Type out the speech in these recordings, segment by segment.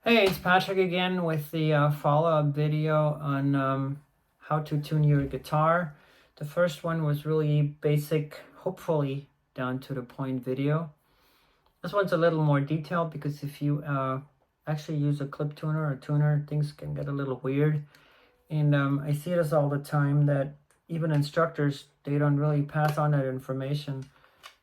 Hey, it's Patrick again with the follow-up video on how to tune your guitar. The first one was really basic, hopefully down to the point video. This one's a little more detailed because if you actually use a clip tuner or tuner, things can get a little weird. And I see this all the time that even instructors, they don't really pass on that information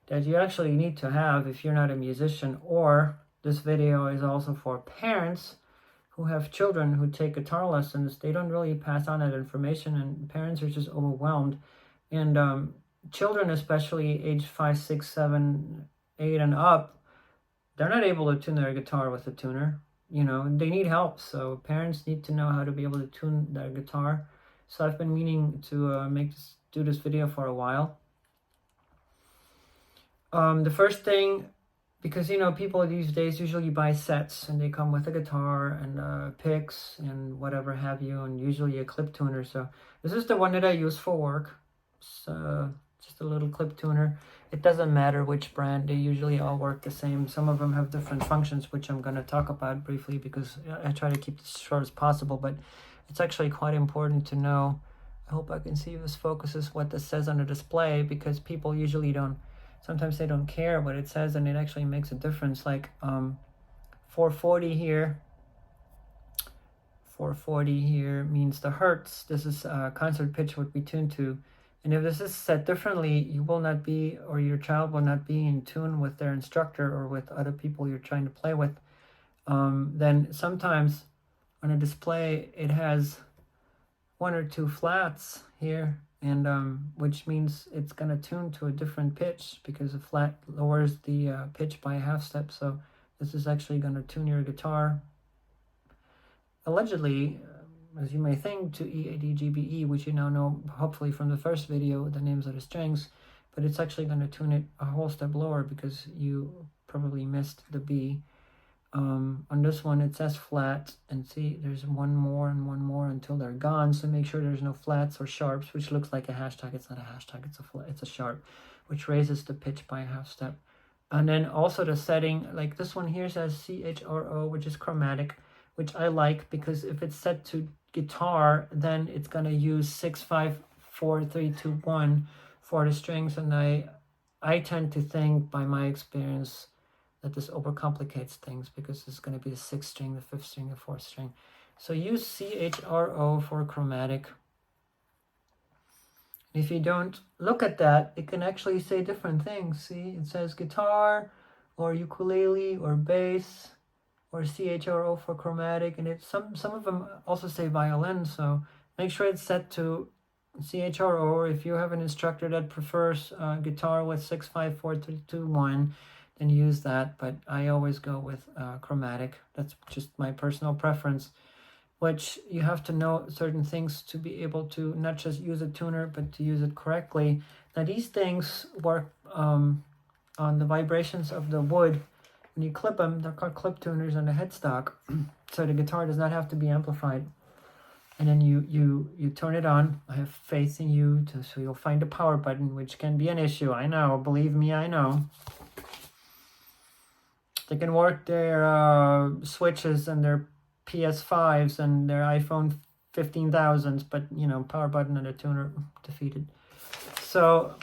that you actually need to have if you're not a musician. Or this video is also for parents who have children who take guitar lessons. They don't really pass on that information, and parents are just overwhelmed. And children, especially age 5, 6, 7, 8 and up, they're not able to tune their guitar with a tuner. You know, they need help. So parents need to know how to be able to tune their guitar. So I've been meaning to do this video for a while. The first thing, because people these days usually buy sets and they come with a guitar and picks and whatever have you, and usually a clip tuner. So this is the one that I use for work. It's just a little clip tuner. It doesn't matter which brand, they usually all work the same. Some of them have different functions, which I'm going to talk about briefly because I try to keep this as short as possible, but it's actually quite important to know. I hope I can see if this focuses what this says on the display, because people usually sometimes they don't care what it says, and it actually makes a difference. Like 440 here. 440 here means the hertz. This is concert pitch what we tune to. And if this is set differently, you will not be, or your child will not be in tune with their instructor or with other people you're trying to play with. Then sometimes on a display, it has one or two flats here, and which means it's going to tune to a different pitch because a flat lowers the pitch by a half step. So this is actually going to tune your guitar, allegedly, as you may think, to E, A, D, G, B, E, which you now know hopefully from the first video, the names of the strings, but it's actually going to tune it a whole step lower because you probably missed the B. On this one it says flat, and see there's one more and one more until they're gone, so make sure there's no flats or sharps, which looks like a hashtag. It's not a hashtag, it's a sharp, which raises the pitch by a half step. And then also the setting, like this one here says CHRO, which is chromatic, which I like because if it's set to guitar, then it's going to use 6, 5, 4, 3, 2, 1 for the strings, and I tend to think by my experience that this overcomplicates things because it's going to be the 6th string, the 5th string, the 4th string. So use CHRO for chromatic. If you don't look at that, it can actually say different things. See, it says guitar or ukulele or bass or CHRO for chromatic, and some of them also say violin. So make sure it's set to CHRO, or if you have an instructor that prefers guitar with 6, 5, 4, 3, 2, 1, then use that. But I always go with chromatic. That's just my personal preference, which you have to know certain things to be able to not just use a tuner, but to use it correctly. Now these things work on the vibrations of the wood. When you clip them, they're called clip tuners on the headstock, so the guitar does not have to be amplified. And then you turn it on. I have faith in you, so you'll find the power button, which can be an issue. I know, believe me, I know. They can work their switches and their PS5s and their iPhone 15,000s, but power button and a tuner defeated. So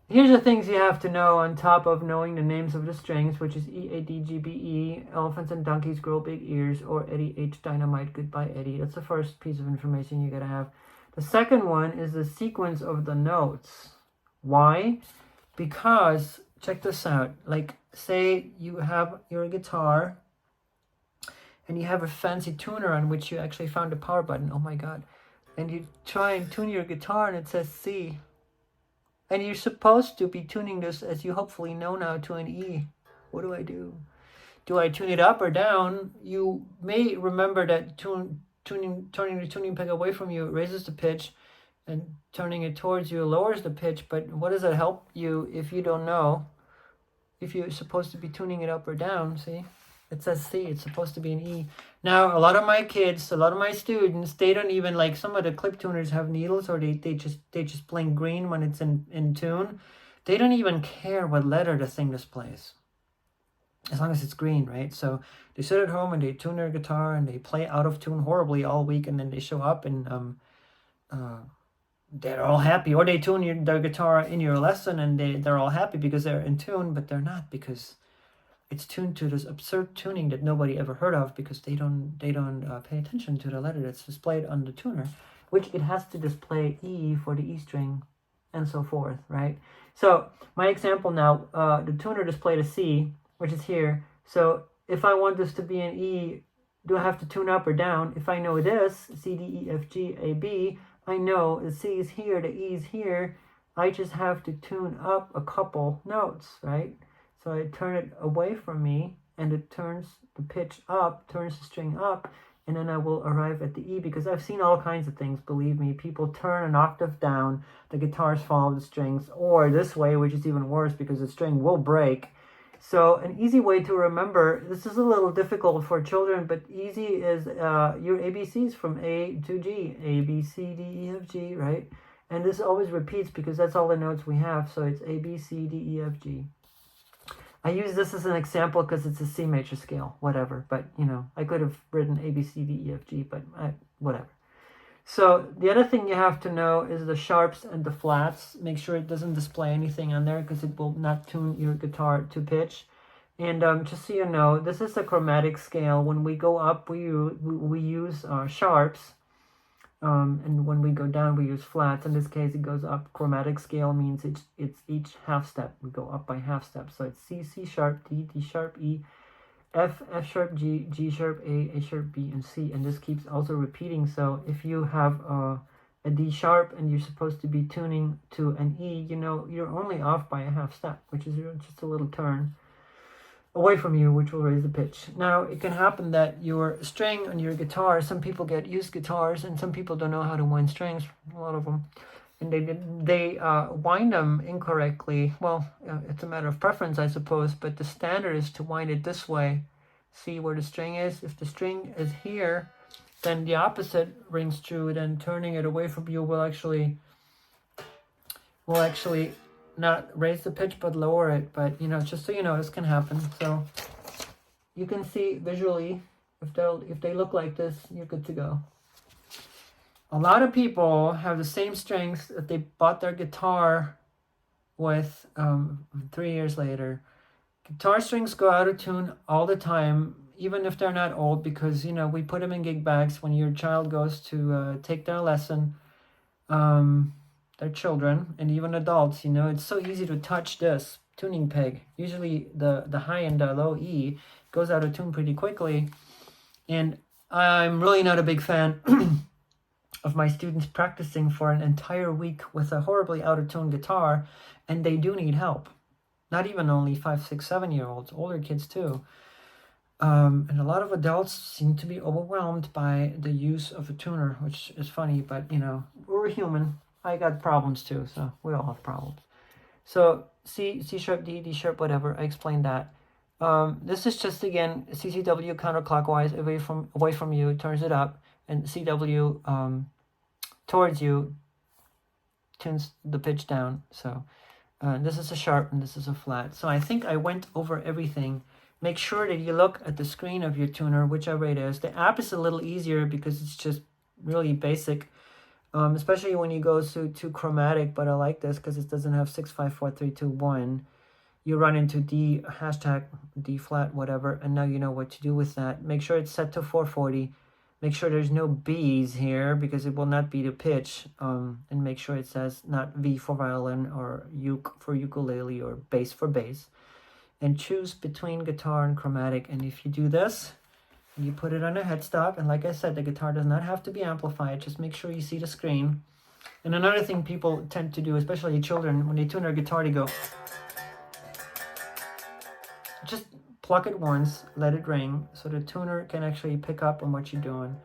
here's the things you have to know on top of knowing the names of the strings, which is E, A, D, G, B, E, elephants and donkeys grow big ears, or Eddie H. Dynamite, goodbye Eddie. That's the first piece of information you gotta have. The second one is the sequence of the notes. Why? Because, check this out, like say you have your guitar and you have a fancy tuner on which you actually found a power button, oh my god, and you try and tune your guitar and it says C. And you're supposed to be tuning this, as you hopefully know now, to an E. What do I do? Do I tune it up or down? You may remember that turning the tuning peg away from you raises the pitch, and turning it towards you lowers the pitch. But what does it help you if you don't know? If you're supposed to be tuning it up or down, see? It says C, it's supposed to be an E. Now, a lot of my kids, a lot of my students, they don't even, like some of the clip tuners have needles, or they just blink green when it's in tune. They don't even care what letter the thing displays. as long as it's green, right? So they sit at home and they tune their guitar and they play out of tune horribly all week, and then they show up and they're all happy, or they tune their guitar in your lesson and they're all happy because they're in tune, but they're not, because it's tuned to this absurd tuning that nobody ever heard of, because they don't pay attention to the letter that's displayed on the tuner, which it has to display E for the E string and so forth, right? So my example now, the tuner displayed a C, which is here. So if I want this to be an E, do I have to tune up or down? If I know this, C, D, E, F, G, A, B, I know the C is here, the E is here. I just have to tune up a couple notes, right? So I turn it away from me, and it turns the pitch up, turns the string up, and then I will arrive at the E, because I've seen all kinds of things, believe me. People turn an octave down, the guitars follow the strings, or this way, which is even worse because the string will break. So an easy way to remember, this is a little difficult for children, but easy, is your ABCs from A to G, A, B, C, D, E, F, G, right? And this always repeats because that's all the notes we have, so it's A, B, C, D, E, F, G. I use this as an example because it's a C major scale, whatever. But, you know, I could have written A, B, C, D, E, F, G, but whatever. So the other thing you have to know is the sharps and the flats. Make sure it doesn't display anything on there because it will not tune your guitar to pitch. And just so you know, this is a chromatic scale. When we go up, we use sharps. And when we go down, we use flats. In this case, it goes up. Chromatic scale means it's each half step. We go up by half step. So it's C, C sharp, D, D sharp, E, F, F sharp, G, G sharp, A sharp, B, and C. And this keeps also repeating. So if you have a D sharp and you're supposed to be tuning to an E, you know, you're only off by a half step, which is just a little turn away from you, which will raise the pitch. Now, it can happen that your string on your guitar, some people get used guitars and some people don't know how to wind strings, a lot of them, and they wind them incorrectly. Well, it's a matter of preference, I suppose, but the standard is to wind it this way. See where the string is? If the string is here, then the opposite rings true, then turning it away from you will actually not raise the pitch but lower it. But, you know, just so you know, this can happen. So you can see visually, if they look like this, you're good to go. A lot of people have the same strings that they bought their guitar with 3 years later. Guitar strings go out of tune all the time, even if they're not old, because, you know, we put them in gig bags when your child goes to take their lesson. They're children and even adults, you know, it's so easy to touch this tuning peg. Usually the high and the low E goes out of tune pretty quickly. And I'm really not a big fan of my students practicing for an entire week with a horribly out of tune guitar, and they do need help. Not even only 5, 6, 7-year-olds, older kids too. And a lot of adults seem to be overwhelmed by the use of a tuner, which is funny, but, you know, we're human. I got problems too, so we all have problems. So C sharp, D, D sharp, whatever, I explained that. This is just, again, CCW counterclockwise away from you, turns it up, and CW towards you tunes the pitch down. So this is a sharp and this is a flat. So I think I went over everything. Make sure that you look at the screen of your tuner, whichever it is. The app is a little easier because it's just really basic. Especially when you go to chromatic, but I like this because it doesn't have 6, 5, 4, 3, 2, 1. You run into D, hashtag D flat, whatever, and now you know what to do with that. Make sure it's set to 440. Make sure there's no B's here because it will not be the pitch. And make sure it says not V for violin or uke for ukulele or bass for bass. And choose between guitar and chromatic. And if you do this, you put it on a headstock, and like I said, the guitar does not have to be amplified. Just make sure you see the screen. And another thing people tend to do, especially children, when they tune their guitar, they go, just pluck it once, let it ring, so the tuner can actually pick up on what you're doing,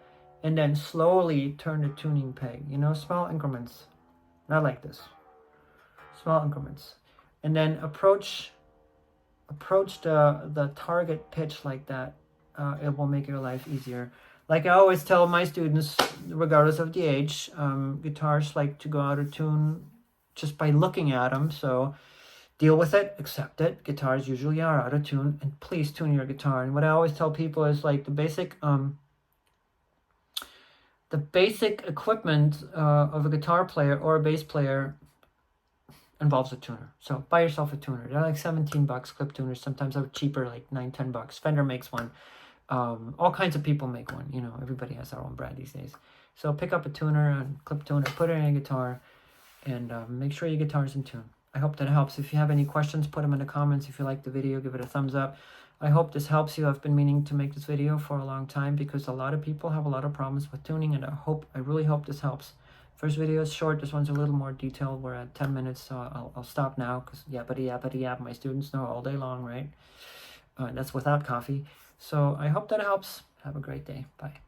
and then slowly turn the tuning peg, you know, small increments, not like this, small increments, and then approach the target pitch like that. It will make your life easier. Like I always tell my students, regardless of the age, guitars like to go out of tune just by looking at them. So deal with it, accept it. Guitars usually are out of tune, and please tune your guitar. And what I always tell people is like the basic equipment of a guitar player or a bass player involves a tuner. So buy yourself a tuner. They're like $17 clip tuners. Sometimes they're cheaper, like $9-10. Fender makes one. All kinds of people make one. You know, everybody has their own brand these days. So pick up a tuner, and clip tuner, put it in a guitar, and make sure your guitar's in tune. I hope that helps. If you have any questions, put them in the comments. If you like the video, give it a thumbs up. I hope this helps you. I've been meaning to make this video for a long time because a lot of people have a lot of problems with tuning, and I really hope this helps. First video is short. This one's a little more detailed. We're at 10 minutes, so I'll stop now because yappity yappity yap. My students know all day long, right? That's without coffee. So I hope that helps. Have a great day. Bye.